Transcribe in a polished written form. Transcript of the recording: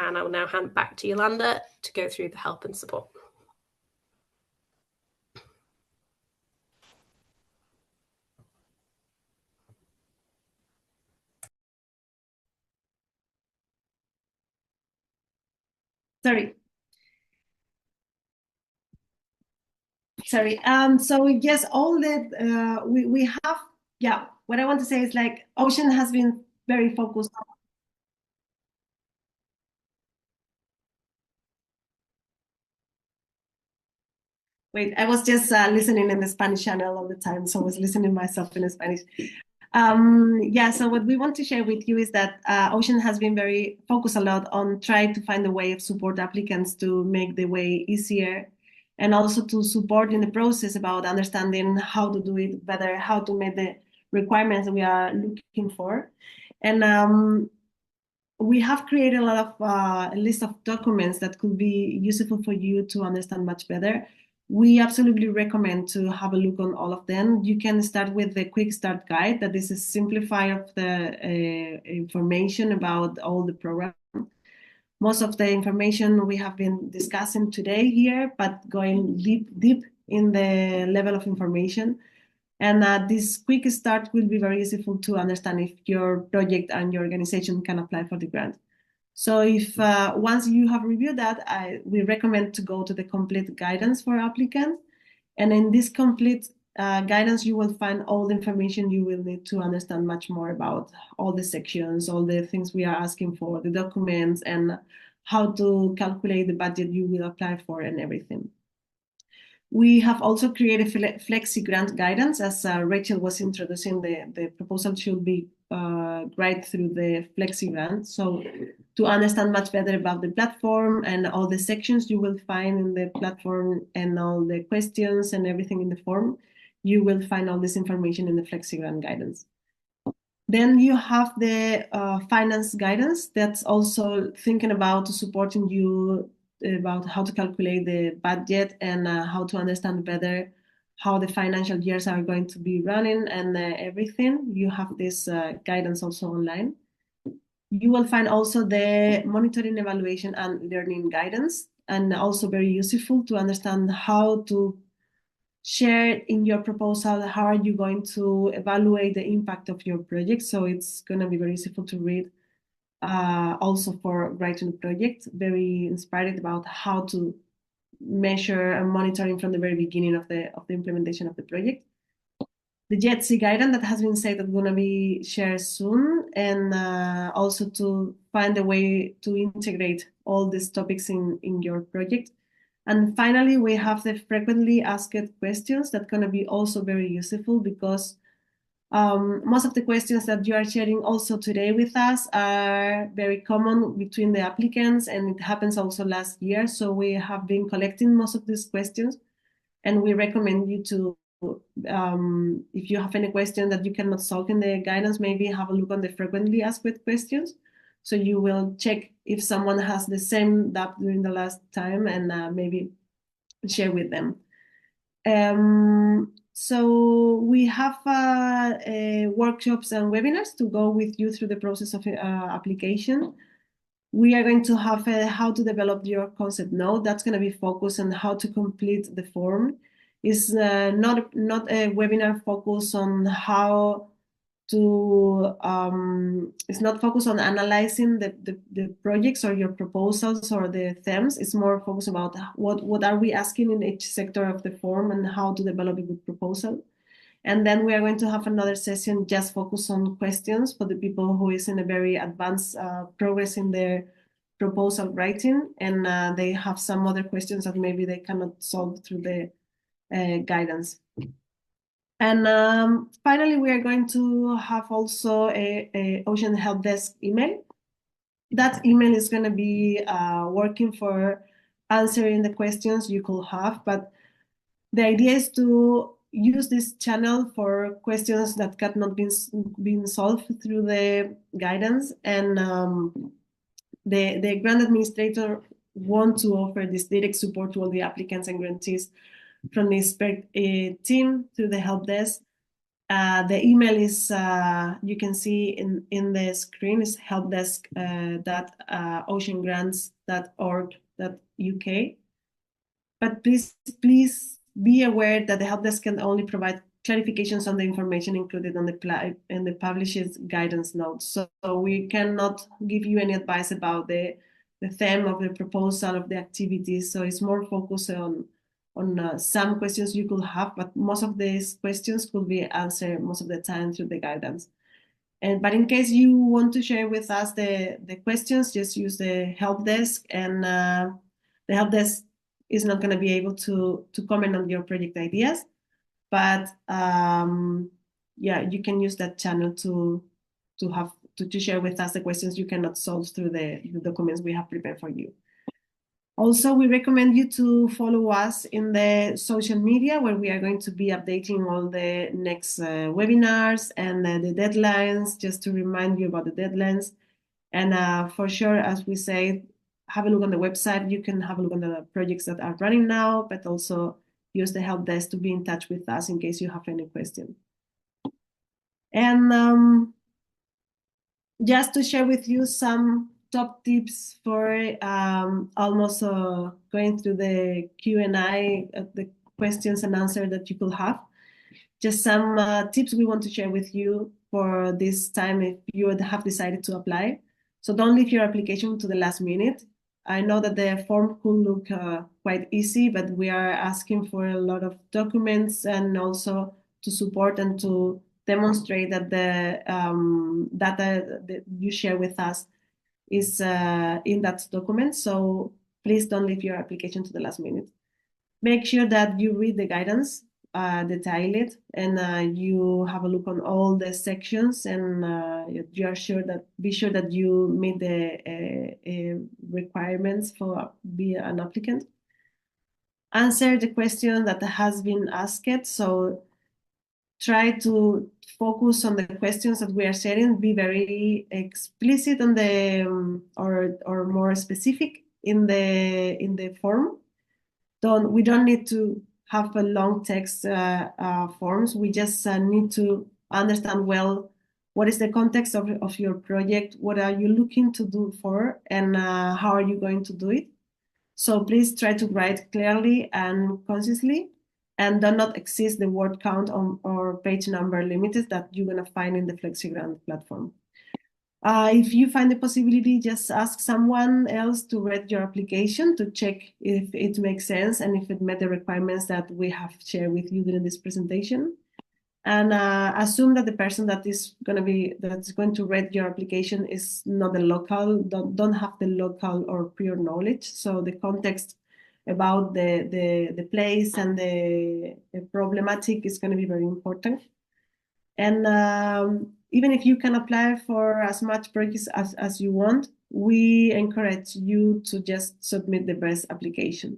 and I will now hand back to Yolanda to go through the help and support. Sorry. So yes, all that we have, yeah, what I want to say is like Ocean has been very focused on. Wait, I was just listening in the Spanish channel all the time, so I was listening myself in Spanish. Yeah, so what we want to share with you is that Ocean has been very focused a lot on trying to find a way of support applicants to make the way easier, and also to support in the process about understanding how to do it better, how to meet the requirements we are looking for. And we have created a lot of a list of documents that could be useful for you to understand much better. We absolutely recommend to have a look on all of them. You can start with the quick start guide, that is a simplify of the information about all the program. Most of the information we have been discussing today here, but going deep in the level of information. And this quick start will be very useful to understand if your project and your organization can apply for the grant. So if once you have reviewed that, we recommend to go to the complete guidance for applicants. And in this complete guidance, you will find all the information you will need to understand much more about all the sections, all the things we are asking for, the documents, and how to calculate the budget you will apply for and everything. We have also created Flexi Grant guidance. As Rachel was introducing, the proposal should be right through the Flexi Grant. So to understand much better about the platform and all the sections you will find in the platform and all the questions and everything in the form, you will find all this information in the Flexi Grant guidance. Then you have the finance guidance that's also thinking about supporting you about how to calculate the budget and how to understand better how the financial years are going to be running and everything. You have this guidance also online. You will find also the monitoring, evaluation, and learning guidance, and also very useful to understand how to share in your proposal how are you going to evaluate the impact of your project. So it's going to be very useful to read also for writing a project, very inspired about how to measure and monitoring from the very beginning of the implementation of the project. The JETSI guidance that has been said that going to be shared soon, and also to find a way to integrate all these topics in your project. And finally, we have the frequently asked questions that going to be also very useful, because most of the questions that you are sharing also today with us are very common between the applicants, and it happens also last year. So we have been collecting most of these questions, and we recommend you to, if you have any question that you cannot solve in the guidance, maybe have a look on the frequently asked questions. So you will check if someone has the same doubt during the last time, and maybe share with them. So we have workshops and webinars to go with you through the process of application. We are going to have how to develop your concept note. That's going to be focused on how to complete the form. It's not a webinar focused on how to, it's not focused on analyzing the projects or your proposals or the themes. It's more focused about what are we asking in each sector of the form and how to develop a good proposal. And then we are going to have another session just focused on questions for the people who is in a very advanced progress in their proposal writing, and they have some other questions that maybe they cannot solve through the guidance. And finally, we are going to have also a Ocean Help Desk email. That email is going to be working for answering the questions you could have, but the idea is to use this channel for questions that cannot been solved through the guidance, and the grant administrator want to offer this direct support to all the applicants and grantees from the expert team through the help desk. The email is, you can see in the screen, is helpdesk.oceangrants.org.uk. But please be aware that the help desk can only provide clarifications on the information included on in the publisher's guidance notes. So we cannot give you any advice about the theme of the proposal of the activities. So it's more focused on some questions you could have, but most of these questions could be answered most of the time through the guidance. But in case you want to share with us the questions, just use the help desk, and the help desk is not going to be able to comment on your project ideas, but yeah, you can use that channel to share with us the questions you cannot solve through the documents we have prepared for you. Also, we recommend you to follow us in the social media, where we are going to be updating all the next webinars and the deadlines, just to remind you about the deadlines. And for sure, as we say, have a look on the website. You can have a look on the projects that are running now, but also use the help desk to be in touch with us in case you have any question. And just to share with you some top tips for almost going through the Q&A, the questions and answers that you could have. Just some tips we want to share with you for this time if you have decided to apply. So don't leave your application to the last minute. I know that the form could look quite easy, but we are asking for a lot of documents, and also to support and to demonstrate that the data that you share with us is in that document. So please don't leave your application to the last minute. Make sure that you read the guidance, detail it, and you have a look on all the sections, and you are be sure that you meet the requirements for be an applicant. Answer the question that has been asked. So try to focus on the questions that we are sharing. Be very explicit on the or more specific in the form. We don't need to have a long text forms. We just need to understand well what is the context of your project, what are you looking to do for, and how are you going to do it. So please try to write clearly and concisely, and do not exceed the word count or page number limits that you're going to find in the FlexiGrant platform. If you find the possibility, just ask someone else to read your application to check if it makes sense and if it met the requirements that we have shared with you during this presentation. And assume that the person that's going to read your application is not the local, don't have the local or prior knowledge. So the context about the place and the problematic is going to be very important. And even if you can apply for as much projects as you want, we encourage you to just submit the best application.